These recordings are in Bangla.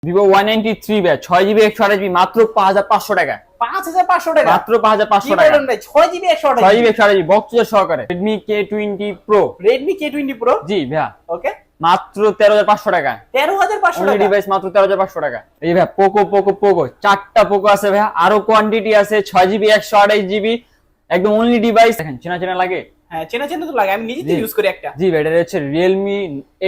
ভিভো Y93 ভাই 6GB 128GB মাত্র 5500 টাকা। 5500 টাকা মাত্র 5500 টাকা। কি বলেন ভাই 6GB 128GB 6GB 128GB box সহকারে Redmi K20 Pro। Redmi K20 Pro জি ভাইয়া ওকে মাত্র 13500 টাকা। 13500 টাকা ডিভাইস মাত্র 13500 টাকা। এই ভাই পোকো চারটা পোকো আছে ভাইয়া, আরো কোয়ান্টিটি আছে 6GB 128GB একদম অনলি ডিভাইস। দেখেন চেনা লাগে। হ্যাঁ চেনা তো লাগে, আমি নিজে ইউজ করি একটা। জি ভাই এটা হচ্ছে Realme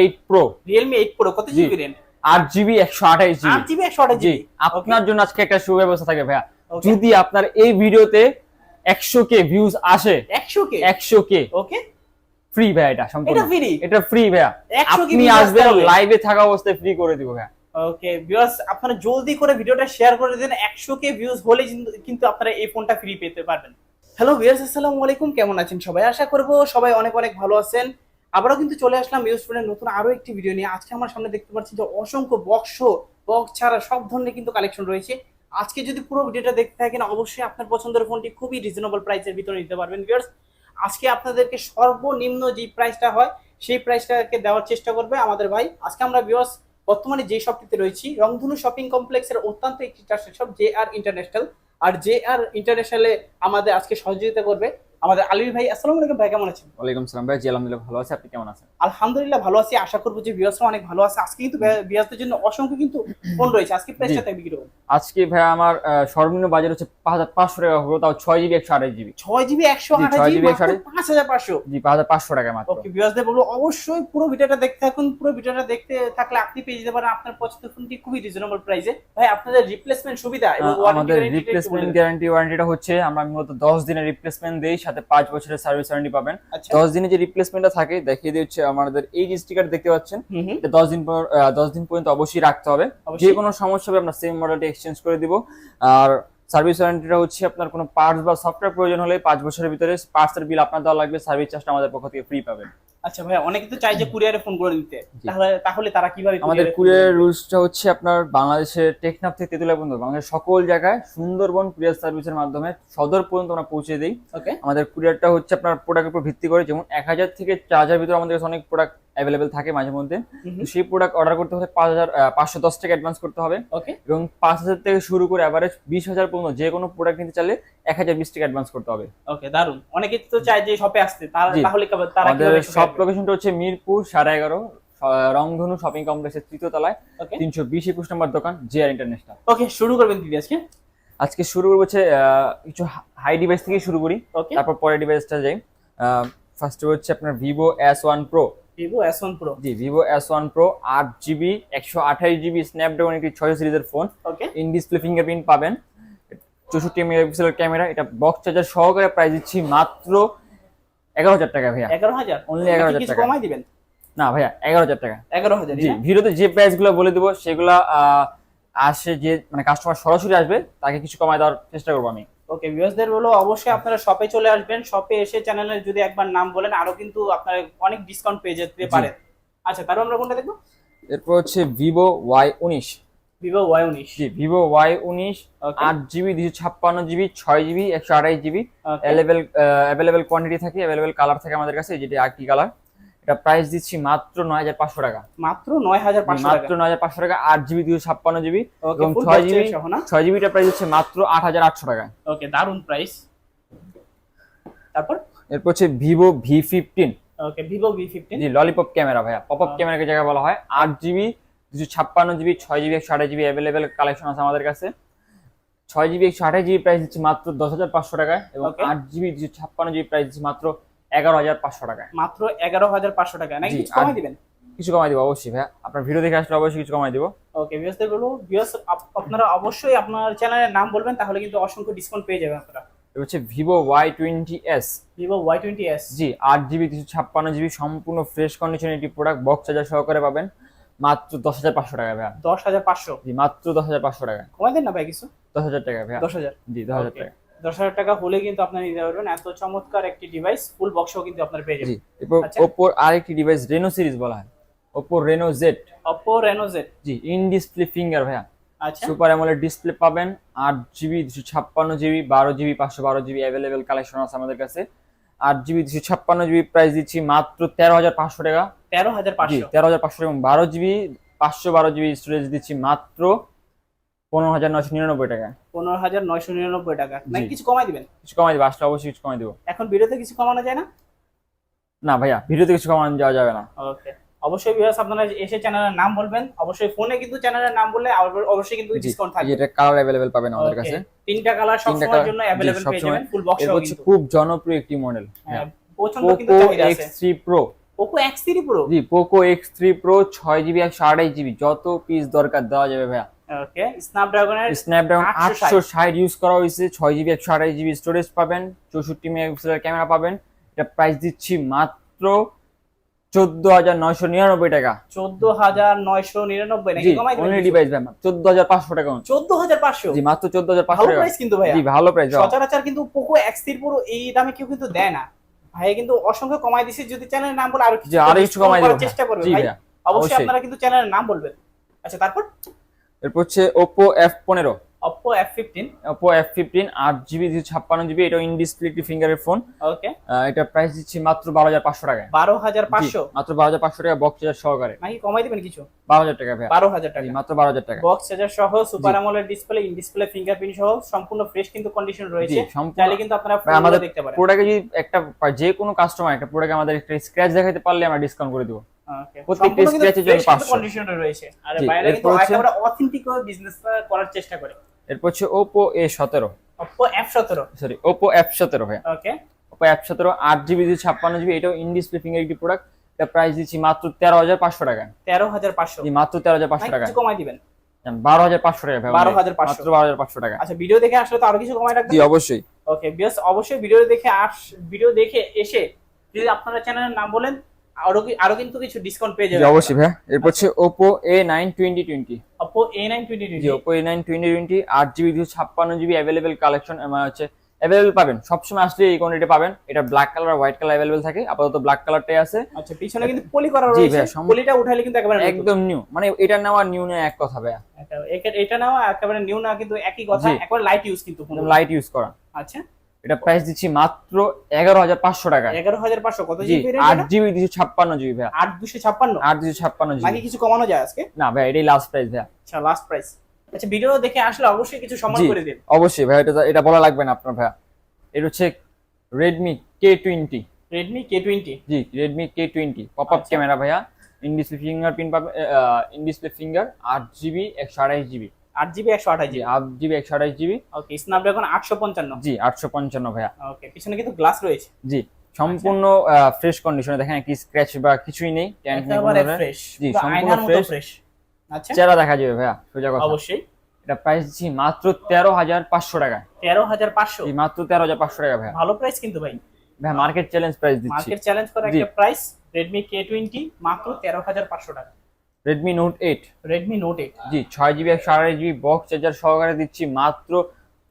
8 Pro। Realme 8 Pro কত GB rent? 8GB 128GB। 8GB 128GB জি আপনার জন্য আজকে একটা সুব্যবস্থা থাকে ভাইয়া। Okay. যদি আপনার এই ভিডিওতে 100k ভিউজ আসে 100k ওকে ফ্রি ভাইয়া, এটা সম্পূর্ণ এটা ফ্রি, এটা ফ্রি ভাইয়া। 100K আপনি views আসবেন আসতে হবে। লাইভে থাকা অবস্থায় ফ্রি করে দিব ভাইয়া। ওকে ভিউয়ার্স আপনারা জলদি করে ভিডিওটা শেয়ার করে দেন, 100k ভিউজ হলে কিন্তু আপনারা এই ফোনটা ফ্রি পেতে পারবেন। হ্যালো ভিউয়ার্স আসসালামু আলাইকুম, কেমন আছেন সবাই? আশা করব সবাই অনেক ভালো আছেন। আবারও কিন্তু চলে আসলাম ইউজ ফোনের নতুন আরো একটি ভিডিও নিয়ে। আজকে আমার সামনে দেখতে পাচ্ছেন যে অসংখ্য বক্স ছাড়া সব ধরনের কিন্তু কালেকশন রয়েছে। আজকে যদি পুরো ভিডিওটা দেখতে থাকেন অবশ্যই আপনার পছন্দের ফোনটি খুবই রিজনেবল প্রাইসের ভিতরে নিতে পারবেন। ভিউয়ার্স আজকে আপনাদেরকে সর্বনিম্ন যে প্রাইসটা হয় সেই প্রাইসটাকে দেওয়ার চেষ্টা করবে আমাদের ভাই। আজকে আমরা ভিউয়ার্স বর্তমানে যে শপটিতে রয়েছি রংধনু শপিং কমপ্লেক্সের অত্যন্ত একটি ট্রাস্টেড শপ JR ইন্টারন্যাশনাল। আর JR ইন্টারন্যাশনালে আমাদের আজকে সহযোগিতা করবে আমাদের আলির ভাই। আসসালামু আলাইকুম ভাই, কেমন আছেন? ওয়ালাইকুম সালাম ভাই, জি আলহামদুলিল্লাহ ভালো আছি, আপনি কেমন আছেন? আলহামদুলিল্লাহ ভালো আছি, আশা করবো যে ভিউয়ার্সরা অনেক ভালো আছে। আজকে কিন্তু ভিউয়ারদের জন্য অসংখ্য কিন্তু ফোন রয়েছে। আজকে প্রাইসটা থাকবে কি রকম? আজকে ভাই আমার সর্বনিম্ন বাজেট হচ্ছে 5500 টাকা হবে, তাও 6GB 128GB। 6GB 128GB 5500। জি 5500 টাকা মাত্র। ওকে ভিউয়ারদের বলবো অবশ্যই পুরো ভিডিওটা দেখতে থাকুন। পুরো ভিডিওটা দেখতে থাকলে আপনি পেয়ে যেতে পারেন আপনার পছন্দের ফোনটি খুবই রিজনেবল প্রাইসে। ভাই আপনাদের রিপ্লেসমেন্ট সুবিধা এবং আমাদের রিপ্লেসমেন্ট গ্যারান্টি ওয়ারেন্টিটা হচ্ছে আমরা মূলত 10 দিনের রিপ্লেসমেন্ট দেই, সাথে 5 বছরের সার্ভিস ওয়ারেন্টি পাবেন। 10 দিনের যে রিপ্লেসমেন্টটা থাকে দেখিয়ে দিয়ে হচ্ছে আমাদের এই যে স্টিকার দেখতে পাচ্ছেন, এটা 10 দিন পর্যন্ত অবশ্যই রাখতে হবে। যে কোনো সমস্যা হবে আমরা সেম মডেলটা এক্সচেঞ্জ করে দিব। আর সার্ভিস ওয়ারেন্টিটা হচ্ছে আপনার কোনো পার্টস বা সফটওয়্যার প্রয়োজন হলে 5 বছরের ভিতরে পার্টসের বিল আপনার দেওয়া লাগবে, সার্ভিস চার্জটা আমাদের পক্ষ থেকে ফ্রি পাবেন। আচ্ছা ভাই অনেকে তো চাই যে কুরিয়ারে ফোন করে নিতে, তাহলে তারা কিভাবে? আমাদের কুরিয়ার রুলসটা হচ্ছে আপনার বাংলাদেশের টেকনাফ থেকে তেতুলিয়া পর্যন্ত বাংলাদেশের সকল জায়গায় সুন্দরবন কুরিয়ার সার্ভিসের মাধ্যমে সদর পর্যন্ত আমরা পৌঁছে দিই। আমাদের কুরিয়ারটা হচ্ছে আপনার প্রোডাক্টের উপর ভিত্তি করে, যেমন 1000 থেকে 4000 ভিতরে আমাদের কাছে অনেক প্রোডাক্ট অ্যাভেলেবেল থাকে মাঝে মধ্যে। সেই প্রোডাক্ট অর্ডার করতে হলে 510 টাকা অ্যাডভান্স করতে হবে এবং 5000 থেকে শুরু করে এভারেজ 20000 পর্যন্ত যে কোনো প্রোডাক্ট নিতে চাইলে 1020 টাকা অ্যাডভান্স করতে হবে। ওকে দারুন। অনেকে তো চায় যে শপে আসতে, তাহলে তারা আমাদের শপ লোকেশনটা হচ্ছে মিরপুর 11.5 রংধনু শপিং কমপ্লেক্সের 3য় তলায় 320-21 নম্বর দোকান JR ইন্টারন্যাশনাল। ওকে শুরু করবেন কি আজকে শুরু করব হচ্ছে কিছু হাই ডিভাইস থেকে শুরু করি, তারপর পরের ডিভাইসটা যাই। ফার্স্ট হচ্ছে আপনার Vivo S1 Pro। জি Vivo S1 Pro 8GB 128GB Snapdragon একটি 6 সিরিজের ফোন। ইন ডিসপ্লে ফিঙ্গারপ্রিন্ট পাবেন, 64 মেগাপিক্সেলের ক্যামেরা, এটা বক্স চার্জার সহকারে প্রাইস দিচ্ছি মাত্র 11000 টাকা ভাইয়া। 11000 অনলি 11000 টাকা। কমাই দিবেন? না ভাইয়া 11000 টাকা। 11000 জি ভিডিওতে যে প্রাইস গুলো বলে দিব সেগুলা আসে যে মানে কাস্টমার সরাসরি আসবে তাকে কিছু কমায় দেওয়ার চেষ্টা করব আমি। ওকে ভিউয়ার্সদের বলো অবশ্যই আপনারা শপে চলে আসবেন, শপে এসে চ্যানেলে যদি একবার নাম বলেন আরো কিন্তু আপনারা অনেক ডিসকাউন্ট পেয়ে যেতে পারেন। আচ্ছা তারপর আমরা কোনটা দেখব? এরপর হচ্ছে Vivo Y19। জি Vivo Y19 8GB 256GB 6GB 128GB available quantity থাকে, अवेलेबल কালার থাকে আমাদের কাছে, যেটা আকি কালার। এটা প্রাইস দিচ্ছি মাত্র 9500 টাকা। মাত্র 9500 টাকা 8GB 256GB এবং 6GB টা প্রাইস হচ্ছে মাত্র 8800 টাকা। ওকে দারুন প্রাইস। এরপর হচ্ছে Vivo V15। ওকে Vivo V15 জি ললিপপ ক্যামেরা ভাইয়া, পপআপ ক্যামেরাকে জায়গা বলা হয়। 8GB 256GB 6GB 128GB available collection আছে আমাদের কাছে। 6GB 128GB প্রাইস দিচ্ছি মাত্র 10500 টাকায় এবং 8GB 256GB প্রাইস দিচ্ছি মাত্র 11500 টাকায়। মাত্র 11500 টাকা। নাকি কিছু কমাই দিবেন? কিছু কমাই দিব অবশ্যই ভাইয়া, আপনার ভিডিও দেখে আসলে অবশ্যই কিছু কমাই দিব। ওকে ভিউয়ার্সদের বলবো ভিউয়ার্স আপনারা অবশ্যই আপনার চ্যানেলের নাম বলবেন, তাহলে কিন্তু অসংখ্য ডিসকাউন্ট পেয়ে যাবেন আপনারা। এটা হচ্ছে Vivo Y20s। জি 8GB 256GB সম্পূর্ণ ফ্রেশ কন্ডিশনের একটি প্রোডাক্ট, বক্স চার্জার সহকারে পাবেন মাত্র 10500 টাকা ভাইয়া। 10500? জি মাত্র 10500 টাকা। কমাই দেন না ভাই কিছু? 10000 টাকা ভাইয়া। 10000? জি 10000 টাকা। 10000 টাকা হলে কিন্তু আপনারা নিতে পারবেন এত চমৎকার একটি ডিভাইস, ফুল বক্সও কিন্তু আপনারা পেয়ে যাবেন। জি এরপর Oppo আরেকটি ডিভাইস Reno সিরিজ বলা হয়, Oppo Reno Z। G in display finger ভাইয়া। আচ্ছা সুপার অ্যামোলেড ডিসপ্লে পাবেন, 8GB 256GB 12GB 512GB available collection আছে আমাদের কাছে। 8GB 256GB প্রাইস দিচ্ছি মাত্র 13500 টাকা। 13500? 13500 এবং 12GB 512 জিবি স্টোরেজ দিচ্ছি মাত্র 15,999 টাকা। 15,999 টাকা, নাকি জি। কিছু কমাই দিবেন? কিছু কমাই দিব, আসলে অবশ্যই কিছু কমাই দিব। এখন ভিডিওতে কিছু কমানো যায় না? না ভাইয়া, ভিডিওতে কিছু কমানো যাওয়া যাবে না। ওকে, অবশ্যই ভিউয়ার্স আপনারা এসে চ্যানেলের নাম বলবেন, অবশ্যই ফোনে কিন্তু চ্যানেলের নাম বললে অবশ্যই কিন্তু জি, ডিসকাউন্ট থাকবে। এটা কালার अवेलेबल পাবেন আমাদের Okay, কাছে। তিনটা কালার সব তিনটা সময়ের colour, জন্য জি, अवेलेबल পেয়ে সবসময়। যাবেন, ফুল বক্স এরপর হচ্ছে কিন্তু খুব জনপ্রিয় একটি মডেল, হ্যাঁ, প্রচন্ড কিন্তু পোকো চাহিদা আছে। X3 Pro। Poco X3 Pro। জি, Poco X3 Pro 6GB 128GB, যত পিস দরকার দেওয়া যাবে ভাইয়া। ওকে, স্ন্যাপড্রাগনের স্ন্যাপড্রাগন 860 860 ইউজ করা হয়েছে, 6GB 128GB স্টোরেজ পাবেন, 64 মেগাপিক্সেলের ক্যামেরা পাবেন। এটা প্রাইস দিচ্ছি মাত্র 14,999 টাকা। 14,999 নাকি জি, কমাই দিবেন? অনলি ডিভাইস ভাই 14,500 টাকা। 14,500? জি, মাত্র 14,500 ভালো টাকা। প্রাইস কিন্তু ভাইয়া। জি, ভালো প্রাইস। সচরাচর কিন্তু Poco X3 Pro এই দামে কেউ কিন্তু দেয় না ভাই, কিন্তু অসংখ্য কমাই দিছে। যদি চ্যানেলের নাম বলে আরো জি, আরো কিছু কমাই করার দেব চেষ্টা করবে জি ভাই, ভাইয়া, অবশ্যই অবশ্যই। আপনারা কিন্তু চ্যানেলের নাম বলবেন। আচ্ছা, তারপর এরপর হচ্ছে Oppo F15। Oppo F15। Oppo F15 8GB 256GB, এটা ইন ডিসপ্লে একটি ফিঙ্গারের ফোন। ওকে, এটা প্রাইস দিচ্ছি মাত্র 12,500 টাকায়। 12,500 জি, মাত্র 12,500 টাকা বক্স চার্জার সহকারে। নাকি কমাই দিবেন কিছু? 12,000 টাকা ভাই। 12,000 টাকা জি, মাত্র 12,000 টাকা। বক্স চার্জার সহ, super AMOLED display, in display fingerprint সহ সম্পূর্ণ ফ্রেশ কিন্তু কন্ডিশন রয়েছে। জি, সম্পূর্ণ। চাইলে কিন্তু আপনারা ভাই, আমাদের ফোনগুলো দেখতে পারেন। প্রোডাক্টে যদি একটা যে কোনো কাস্টমার একটা প্রোডাক্টে আমাদের একটা স্ক্র্যাচ দেখাতে পারলে আমরা ডিসকাউন্ট করে দেব। ওকে, প্রত্যেকটা সম্পূর্ণ কিন্তু স্ক্র্যাচের জন্য ফ্রেশ কিন্তু 500। কন্ডিশনে রয়েছে। আর জি, বাইরে কিন্তু এরপর হচ্ছে- একেবারে অথেন্টিক ভাবে বিজনেস করার চেষ্টা করে। এরপর হচ্ছে Oppo A17। Oppo F17। Sorry, Oppo F17 ভাই। ওকে, Oppo F17 8GB 256GB, এটাও ইন ডিসপ্লে ফিঙ্গার একটি প্রোডাক্ট। এটা প্রাইস দিচ্ছি মাত্র 13,500 টাকায়। 13,500 জি, মাত্র 13,500 নাকি টাকায়। কিছু কমাই দিবেন? 12,500 টাকা ভাই। 12,500 মাত্র 12,500 টাকা। আচ্ছা, ভিডিও দেখে আসলে তো আরো কিছু কমাই রাখবেন। জি, অবশ্যই। ওকে বিয়াস, অবশ্যই ভিডিও দেখে এসে যদি আপনারা চ্যানেলের নাম বলেন আরো কিন্তু কিছু ডিসকাউন্ট পেয়ে জি, যাবেন। অবশ্যই ভাই। এরপর হচ্ছে Oppo A9 2020। Oppo A9 2020। জি, Oppo A9 2020 8GB 256GB available collection হচ্ছে अवेलेबल পাবেন। সবসময় আসলে এই কোয়ান্টিটি পাবেন। এটা ব্ল্যাক কালার আর হোয়াইট কালার अवेलेबल থাকে। আপাতত ব্ল্যাক কালারটাই আছে। আচ্ছা, পিছনে কিন্তু পলি করা জি রয়েছে। ভাইয়া, পলিটা উঠাইলে কিন্তু একেবারে নতুন। একদম নিউ, মানে এটা নেওয়া নিউ না এক কথা ভাইয়া। এটা নাও একেবারে নিউ না, কিন্তু একই কথা, জি। একবার লাইট ইউজ কিন্তু ফোন। লাইট ইউজ করা। আচ্ছা, এটা প্রাইস দিচ্ছি মাত্র 11,500 টাকা। 11,500 কত জি, জিবি? 8GB 256GB ভাইয়া। 8,256 8,256GB। নাকি কিছু কমানো যায় আজকে? না ভাই, এটাই লাস্ট প্রাইস ভাইয়া। আচ্ছা, লাস্ট প্রাইস। আচ্ছা, ভিডিও দেখে আসলে অবশ্যই কিছু সম্মান জি, করে দিন। অবশ্যই ভাই, এটা বলা লাগবে না আপনার ভাইয়া। এটা হচ্ছে Redmi K20। Redmi K20। জি, Redmi K20 পপআপ আচ্ছা। ক্যামেরা ভাইয়া, ইন ডিসপ্লে ফিঙ্গারপ্রিন্ট পাবে, in display finger, 8GB 128GB। 8GB 128 G, GB. 8GB 128GB। Okay, Snapdragon 855। জি, 855 ভাইয়া। ওকে, পিছনে কিন্তু গ্লাস রয়েছে। জি, সম্পূর্ণ ফ্রেশ কন্ডিশনে, দেখেন কি স্ক্র্যাচ বা কিছুই নেই, ট্যাঙ্ক নেই একেবারে কোনোভাবে। ফ্রেশ, জি, পুরো সম্পূর্ণ আয়নার মতো ফ্রেশ। ফ্রেশ। আচ্ছা, চেহারা দেখা যাবে ভাইয়া, সোজা কথা। অবশ্যই। এটা প্রাইস দিচ্ছি মাত্র 13,500 টাকা। 13,500 জি, মাত্র 13,500 টাকা ভাইয়া। ভালো প্রাইস কিন্তু ভাই, ভাই, মার্কেট চ্যালেঞ্জ প্রাইস দিচ্ছি। মার্কেট চ্যালেঞ্জ করা জি। একটা প্রাইস। Redmi K20 মাত্র 13,500 টাকা। Redmi Note 8। Redmi Note 8। জি, 6GB 128GB বক্স চার্জার সহকারে দিচ্ছি মাত্র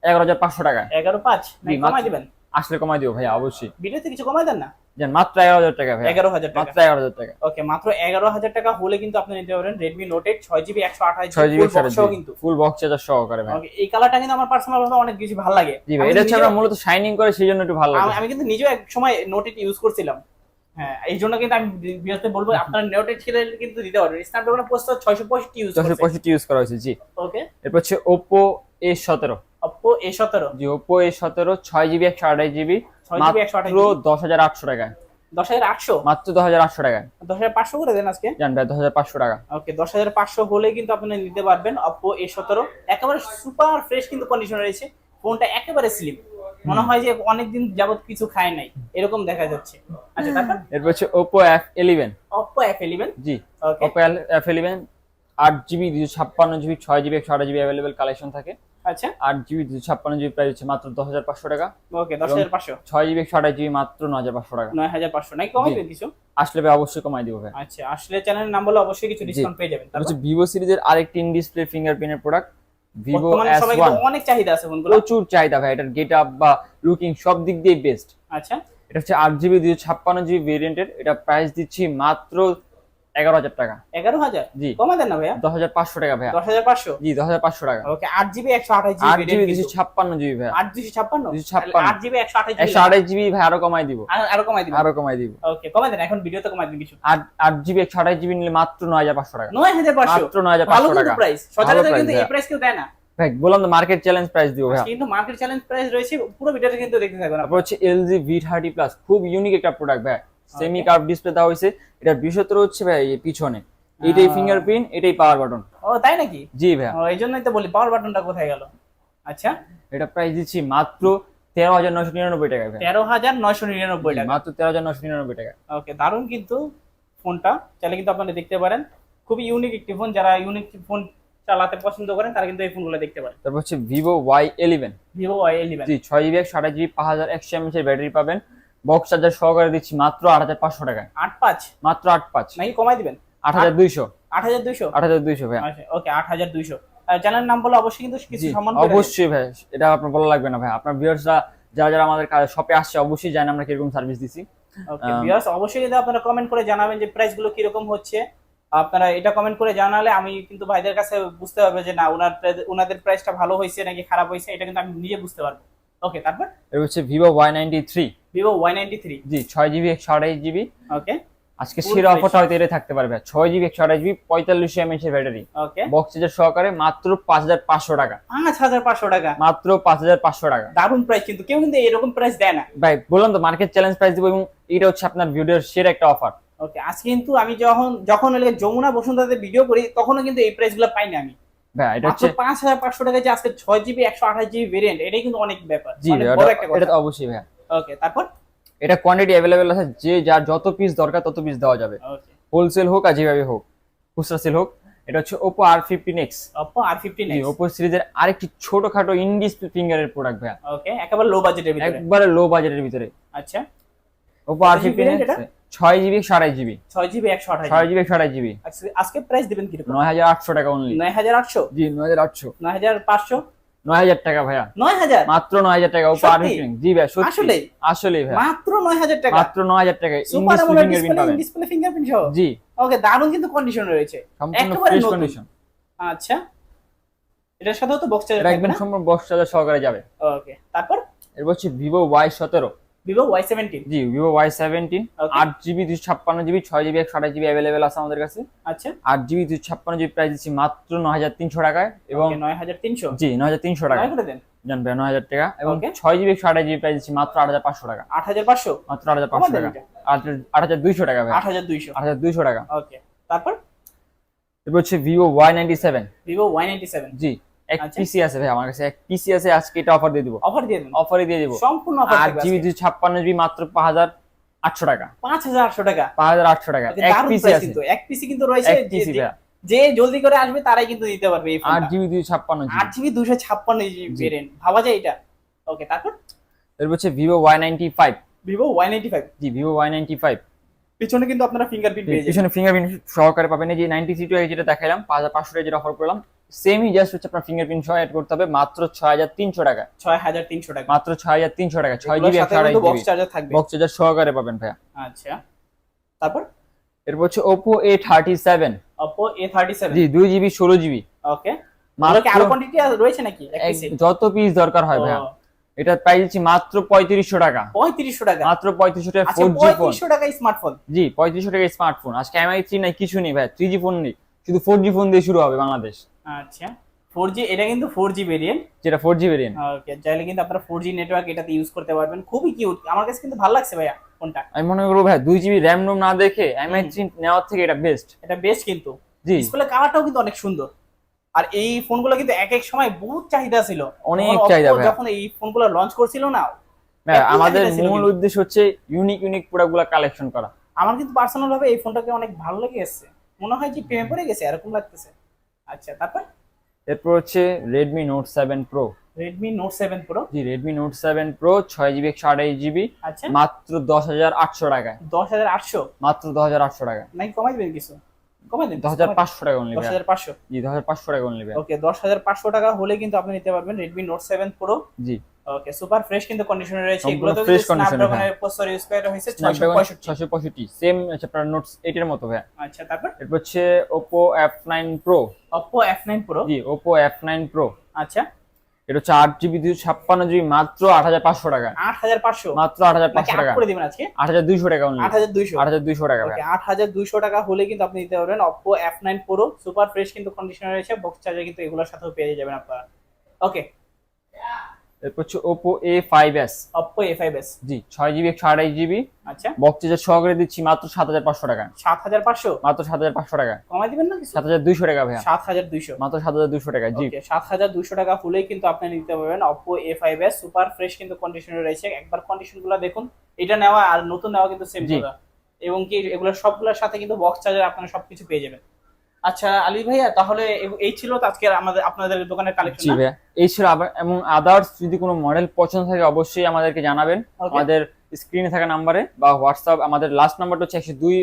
11,500 টাকা। 11,500 জি, কমাই মাত্র- দিবেন? আসলে কমাই দিব ভাইয়া, অবশ্যই। ভিডিওতে কিছু কমাই দেন না? জান, মাত্র 11,000 টাকা ভাইয়া। 11,000 টাকা। মাত্র 11,000 টাকা। ওকে, মাত্র 11,000 টাকা হলে কিন্তু আপনি নিতে পারেন Redmi Note 8 6GB 128GB 6GB full box সহ কিন্তু। ফুল বক্স চার্জার সহকারে ভাই। ওকে, এই কালারটা কিন্তু আমার পার্সোনাল ভাবে অনেক বেশি ভালো লাগে। জি ভাই, আমি এটা হচ্ছে নিজেও- আমরা মূলত শাইনিং করে, সেই জন্য একটু ভালো লাগে। আমি কিন্তু নিজেও এক সময় Note 8 ইউজ করছিলাম। হ্যাঁ, এই জন্য কিন্তু আমি ভিডিওতে বলবো আপনারা Note 8 ছেলে কিন্তু দিতে পারবেন। স্ন্যাপড্রাগন প্রসেসর 665 ইউজ করছে। 665 ইউজ করা হয়েছে। জি, ওকে, এরপর হচ্ছে Oppo A17। Oppo A17 জি, Oppo A17 6GB 128GB 6GB মাত্র 128GB 10,800 টাকায়। 10,800 মাত্র 10,800 টাকায়। 10,500 করে দেন আজকে। জান ভাই, 10,500 টাকা। ওকে, 10,500 হলে কিন্তু আপনি নিতে পারবেন Oppo A17। একেবারে সুপার ফ্রেশ কিন্তু কন্ডিশন রয়েছে। ফোনটা একেবারে স্লিম, মনে হয় যে অনেকদিন যাবত কিছু খায় নাই এরকম দেখা যাচ্ছে। আচ্ছা, তারপর এরপর হচ্ছে Oppo F11। Oppo F11। জি, ওকে, Oppo F11 8GB 256GB 6GB 128GB available collection থাকে। আচ্ছা, 8GB 256GB প্রাইস হচ্ছে মাত্র 10,500 টাকা। ওকে, 10,500 6GB 128GB মাত্র 9,500 টাকা। 9,500 নাকি কমাই জি। দেবেন কিছু? আসলে ভাই অবশ্যই কমাই দিব ভাই। আচ্ছা, আসলে চ্যানেলের নাম বলে অবশ্যই কিছু ডিসকাউন্ট পেয়ে যাবেন। হচ্ছে ভিভো সিরিজের আরেকটি ইন ডিসপ্লে ফিঙ্গারপ্রিন্টের প্রোডাক্ট, ভিভো বর্তমানে সবাই S1। কিন্তু অনেক চাহিদা আছে ফোনগুলো। প্রচুর চাহিদা ভাই, এটার গেট আপ বা লুকিং সব দিক দিয়ে বেস্ট। আচ্ছা, এটা হচ্ছে 8GB 256GB ভেরিয়েন্টের। এটা প্রাইস দিচ্ছি মাত্র 11,000 টাকা। 11,000? জি। কমা দেন না ভাইয়া। 10,500 টাকা ভাইয়া। 10,500? জি 10,500 টাকা। ওকে 8GB 128GB 8GB 256GB ভাইয়া। 8GB 256 8GB 128GB 128GB ভাই আরো কমাই দিব। আরো কমাই দিবেন? আরো কমাই দিব। ওকে কমাই দেন, এখন ভিডিওতে কমাই দিন কিছু। 8GB 128GB নিলে মাত্র 9,500 টাকা। 9,500? মাত্র 9,500 ভালো কিন্তু টাকা। প্রাইস। সচরাচর কিন্তু এই প্রাইস কেউ দেয় না। ভাই বললাম তো মার্কেট চ্যালেঞ্জ প্রাইস দিব ভাইয়া। কিন্তু মার্কেট চ্যালেঞ্জ প্রাইস রয়েছে, পুরো ভিডিওটা কিন্তু দেখতে থাকবেন। তারপর হচ্ছে LG V30 Plus, খুব ইউনিক একটা প্রোডাক্ট ভাই। সেমি কার্ভ ডিসপ্লে দেওয়া হয়েছে। এটা বিশেষত্ব হচ্ছে ভাই এই পিছনে এটাই ফিঙ্গারপ্রিন্ট, এটাই পাওয়ার বাটন। ও তাই নাকি? জি ভাইয়া। ও এইজন্যই তো বলি পাওয়ার বাটনটা কোথায় গেল। আচ্ছা এটা প্রাইস দিচ্ছি মাত্র 13,999 টাকা ভাই। 13,999 টাকা। মাত্র 13,999 টাকা। ওকে দারুন কিন্তু ফোনটা, চাইলে কিন্তু আপনারা দেখতে পারেন। খুবই ইউনিক একটি ফোন, যারা ইউনিক ফোন চালাতে পছন্দ করেন তারা কিন্তু এই ফোনগুলো দেখতে পারেন। তারপর হচ্ছে Vivo Y11। Vivo Y11 জি 6GB 128GB 5100 mAh এর ব্যাটারি পাবেন। বক্স চার্জার সহকারে দিচ্ছি মাত্র 8,500 টাকায়। 8,500 মাত্র 8,500 নাকি কমাই দিবেন? 8,200। 8,200? 8,200 ভাই। আচ্ছা ওকে 8,200। চ্যানেল নাম বলে অবশ্যই কিন্তু কিছু জি, সম্মান করে দেবেন। অবশ্যই ভাই, এটা আপনার বলা লাগবে না ভাই। আপনার ভিউয়ার্সরা যারা যারা আমাদের শপে আসছে অবশ্যই জানেন আমরা কিরকম সার্ভিস দিছি। ওকে ভিউয়ার্স অবশ্যই কিন্তু আপনারা কমেন্ট করে জানাবেন যে প্রাইস গুলো কি রকম হচ্ছে। আপনারা এটা কমেন্ট করে জানালে আমি কিন্তু ভাইদের কাছে বুঝতে পারবো যে না ওনাদের প্রাইসটা ভালো হয়েছে নাকি খারাপ হয়েছে, এটা কিন্তু আমি নিজে বুঝতে পারবো। ওকে তারপর এর হচ্ছে Vivo Y93। Vivo Y93 জি 6GB 128GB। ওকে আজকে সেরা অফারটা হয়তো এটা থাকতে পারবে। 6GB 128GB 4500 mAh এর ব্যাটারি, ওকে বক্স চার্জার সহকারে মাত্র 5,500 টাকা। 5,500 টাকা? মাত্র 5,500 টাকা। দারুন প্রাইস, কিন্তু কেউ কিন্তু এরকম প্রাইস দেয় না ভাই বললাম তো মার্কেট চ্যালেঞ্জ প্রাইস দিব, এবং এটা হচ্ছে আপনার ভিডিওর সেরা একটা অফার। ওকে আজকে কিন্তু আমি যখন যমুনা বসুন্ধরাতে ভিডিও করি তখনও কিন্তু এই প্রাইস গুলো পাই না আমি। ভাই এটা মাত্র হচ্ছে 5,500 টাকা যে আজকে 6GB 128GB ভেরিয়েন্ট, এটাই কিন্তু অনেক ব্যাপার। জি অনেক ভাই, বড় একটা এটা কথা। তো অবশ্যই ভাই। ওকে তারপর এটা কোয়ান্টিটি अवेलेबल আছে, যে যার যত পিস দরকার তত পিস দেওয়া যাবে। ওকে হোলসেল হোক আর যেভাবে হোক, খুচরা সেল হোক। এটা হচ্ছে Oppo R15X। Oppo R15X। জি Oppo সিরিজের আরেকটি ছোটখাটো ইন্ডিস ফিঙ্গারের প্রোডাক্ট ভাই। ওকে একেবারে লো বাজেটের ভিতরে। একবারে লো বাজেটের ভিতরে। আচ্ছা Oppo R15X 6GB 128GB। 6GB 128GB। 6GB 128GB। আজকে প্রাইস দিবেন কি রকম? 9,800 টাকা অনলি। 9,800? জি 9,800। 9,500? 9,000 টাকা ভাইয়া। 9,000? মাত্র 9,000 টাকা Oppo R15X। জি ভাই সত্যি। আসলেই? আসলেই ভাই। মাত্র 9,000 টাকা? মাত্র 9,000 টাকা সুপার ইন্ডিস অ্যামোলেড ফিঙ্গারপ্রিন্ট পাবেন। ডিসপ্লে ফিঙ্গারপ্রিন্ট সহ? জি ওকে দারুন কিন্তু কন্ডিশন রয়েছে, সম্পূর্ণ একেবারে ফ্রেশ নতুন। কন্ডিশন। আচ্ছা এটার সাথেও তো বক্স চার্জার এটা থাকবে একদম না? সম্পূর্ণ বক্স চার্জার সহকারে যাবে। ওকে তারপর এরপর হচ্ছে Vivo Y17। Vivo Y17। জি Vivo Y17 Okay. 8GB 256GB 6GB 128GB available আছে আমাদের কাছে। আচ্ছা 8GB 256GB প্রাইস দিচ্ছি মাত্র 9,300 টাকায়, এবং 9,300? জি 9,300 টাকা নয় করে দেন। জান ভাই 9,000 টাকা, এবং Okay. 6GB 128GB প্রাইস দিচ্ছি মাত্র 8,500 টাকা। 8,500? মাত্র 8,500 টাকা। 8,200 টাকা ভাই। 8,200? 8,200 টাকা। ওকে তারপর এরপর হচ্ছে Vivo Y97। Vivo Y97। জি এক আচ্ছা। পিসি আছে ভাই আমার কাছে, এক পিসি আছে, আজকে এটা অফার দিয়ে দিব। অফার দিয়ে দেন? অফারে দিয়ে দিব সম্পূর্ণ অফার থাকবে 8GB আজকে। 256GB মাত্র 5,800 টাকা। 5,800 টাকা? 5,800 টাকা ওকে, এক দারুণ পিসি price আছে। কিন্তু এক পিসি কিন্তু রয়েছে, এক পিসি ভাই। যে জলদি করে আসবে তারাই কিন্তু নিতে পারবে এই ফোনটা। 8GB 256GB। 8GB 256GB variant, ভাবা যায় এটা। ওকে তারপর এরপর হচ্ছে Vivo Y95। Vivo Y95। জি Vivo Y95 পিছনে কিন্তু আপনারা ফিঙ্গারপ্রিন্ট পেয়ে যাবেন। পিছনে ফিঙ্গারপ্রিন্ট সহকারে পাবেন। এই যে 93 যেটা দেখাইলাম 5,500 টাকা যেটা অফার করলাম, সেমই জাস্ট হচ্ছে আপনার ফিঙ্গারপ্রিন্ট সহ অ্যাড করতে হবে মাত্র 6,300 টাকা। 6,300 টাকা? মাত্র 6,300 টাকা। 6GB এগুলোর সাথে কিন্তু বক্স 128GB চার্জার থাকবে। বক্স চার্জার সহকারে পাবেন ভাইয়া। আচ্ছা তারপর এরপর হচ্ছে Oppo A37। Oppo A37। জি 2GB 16GB। ওকে মাত্র কি আরো কোয়ান্টিটি রয়েছে নাকি এক পিসে? যত পিস দরকার হয় ভাইয়া। এটা প্রাইস দিচ্ছি মাত্র 3,500 টাকা। 3,500 টাকা? মাত্র 3,500 টাকা আচ্ছা 4G ফোন। 3,500 টাকা স্মার্টফোন? জি 3,500 টাকা স্মার্টফোন। আজকে MI3 নাই, কিছু নেই ভাই, 3G ফোন নেই, শুধু 4G ফোন দিয়ে শুরু হবে বাংলাদেশ। আচ্ছা 4G, এটা কিন্তু 4G ভেরিয়েন্ট। যেটা 4G ভেরিয়েন্ট। ওকে চাইলে কিন্তু আপনারা 4G নেটওয়ার্ক এটাতে ইউজ করতে পারবেন। খুবই কিউট, আমার কাছে কিন্তু ভালো লাগছে ভাইয়া ফোনটা। আমি মনে করবো ভাই 2GB র্যাম রোম না দেখে MI3 নেওয়ার থেকে এটা বেস্ট। এটা বেস্ট কিন্তু। জি ডিসপ্লে কালারটাও কিন্তু অনেক সুন্দর। আর এই ফোনগুলো কিন্তু এক এক সময় বহুত চাহিদা ছিল, অনেক যখন চাহিদা Oppo ভাই। যখন এই ফোনগুলো লঞ্চ করছিল না, ভাই একটু আমাদের চাহিদা ছিল মূল কিন্তু। উদ্দেশ্য হচ্ছে ইউনিক প্রোডাক্টগুলো কালেকশন করা। আমার কিন্তু পার্সোনাল ভাবে এই ফোনটাকে অনেক ভালো লেগে গেছে, মনে হয় যে প্রেমে পড়ে গেছে এরকম লাগতেছে। আচ্ছা তারপর এরপর হচ্ছে Redmi Note 7 Pro। Redmi Note 7 Pro। জি Redmi Note 7 Pro 6GB 128GB আচ্ছা মাত্র 10,800 টাকায়। 10,800? মাত্র 10,800 টাকা। নাকি কমাই দিবেন কিছু? কমাই দেন 10,500 টাকা অনলি ভাই। 10,500? জি 10,500 টাকা অনলি ভাই। ওকে 10,500 টাকা হলে কিন্তু আপনি নিতে পারবেন Redmi Note 7 Pro। জি ওকে, সুপার ফ্রেশ কিন্তু কন্ডিশনে রয়েছে। সম্পূর্ণ এগুলো তো fresh condition, স্ন্যাপড্রাগনের প্রসেসর ইউজ করা হয়েছে স্ন্যাপড্রাগন 665। 665 সেম আছে আপনার নোটস 8 এর মতো ভাই। আচ্ছা, তারপর এরপর হচ্ছে Oppo F9 Pro। Oppo F9 Pro। জি, Oppo F9 Pro। আচ্ছা, এটা হচ্ছে 8GB 256GB, মাত্র 8500 টাকা। 8500 মাত্র 8500 টাকা করে দিবেন আজকে? 8200 টাকা অনলি। 8200 8200 টাকা ভাই। ওকে, 8200 টাকা হলে কিন্তু আপনি নিতে পারবেন Oppo F9 Pro। Super fresh কিন্তু কন্ডিশনে রয়েছে, বক্স চার্জার কিন্তু এগুলোর সাথেও পেয়ে যাবেন আপনারা। ওকে, এরপর হচ্ছে Oppo A5s। Oppo A5s। জি, 6GB 128GB, আচ্ছা, বক্স চার্জার সহকারে দিচ্ছি মাত্র 7500 টাকা। 7500 মাত্র 7500 টাকা। কমাই দিবেন না কিছু? 7200 টাকা ভাইয়া। 7200 মাত্র 7200 টাকা। জি, ওকে, 7200 টাকা হলেই কিন্তু আপনি নিতে পারবেন Oppo A5s। সুপার ফ্রেশ কিন্তু কন্ডিশনে রয়েছে, একবার কন্ডিশনগুলো দেখুন। এটা নেওয়া আর নতুন নেওয়া কিন্তু সেম জি। কথা, এবং কি এগুলোর সবগুলোর সাথে কিন্তু বক্স চার্জার আপনারা সবকিছু পেয়ে যাবেন। আচ্ছা আলী ভাইয়া, তাহলে এই ছিল তো আজকে আপনাদের দোকানের জি কালেকশন। ভাইয়া, এই ছিল। আবার এবং আদার্স যদি কোনো মডেল পছন্দ থাকে অবশ্যই আমাদেরকে জানাবেন। Okay. আমাদের স্ক্রিনে থাকা নাম্বারে বা হোয়াটসঅ্যাপ, আমাদের লাস্ট নাম্বারটা হচ্ছে 102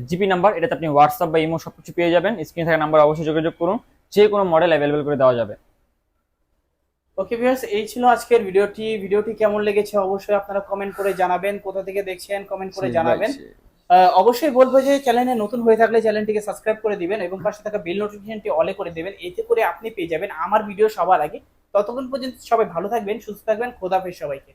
জিবি নাম্বার, এটাতে আপনি হোয়াটসঅ্যাপ বা ইমো সবকিছু পেয়ে যাবেন। স্ক্রিনে থাকা নাম্বার অবশ্যই যোগাযোগ করুন, যে কোনো মডেল অ্যাভেলেবল করে দেওয়া যাবে। ওকে ভিউয়ার্স, এই ছিল আজকের ভিডিওটি কেমন লেগেছে অবশ্যই আপনারা কমেন্ট করে জানাবেন। কোথা থেকে দেখছেন কমেন্ট করে জানাবেন। অবশ্যই বলবো যে চ্যানেলে নতুন হয়ে থাকলে চ্যানেলটিকে সাবস্ক্রাইব করে দিবেন এবং পাশে থাকা বেল নোটিফিকেশনটি অলে করে দিবেন। এতে করে আপনি পেয়ে যাবেন আমার ভিডিও সবার আগে। ততক্ষণ পর্যন্ত সবাই ভালো থাকবেন, সুস্থ থাকবেন। খোদা হাফেজ সবাইকে।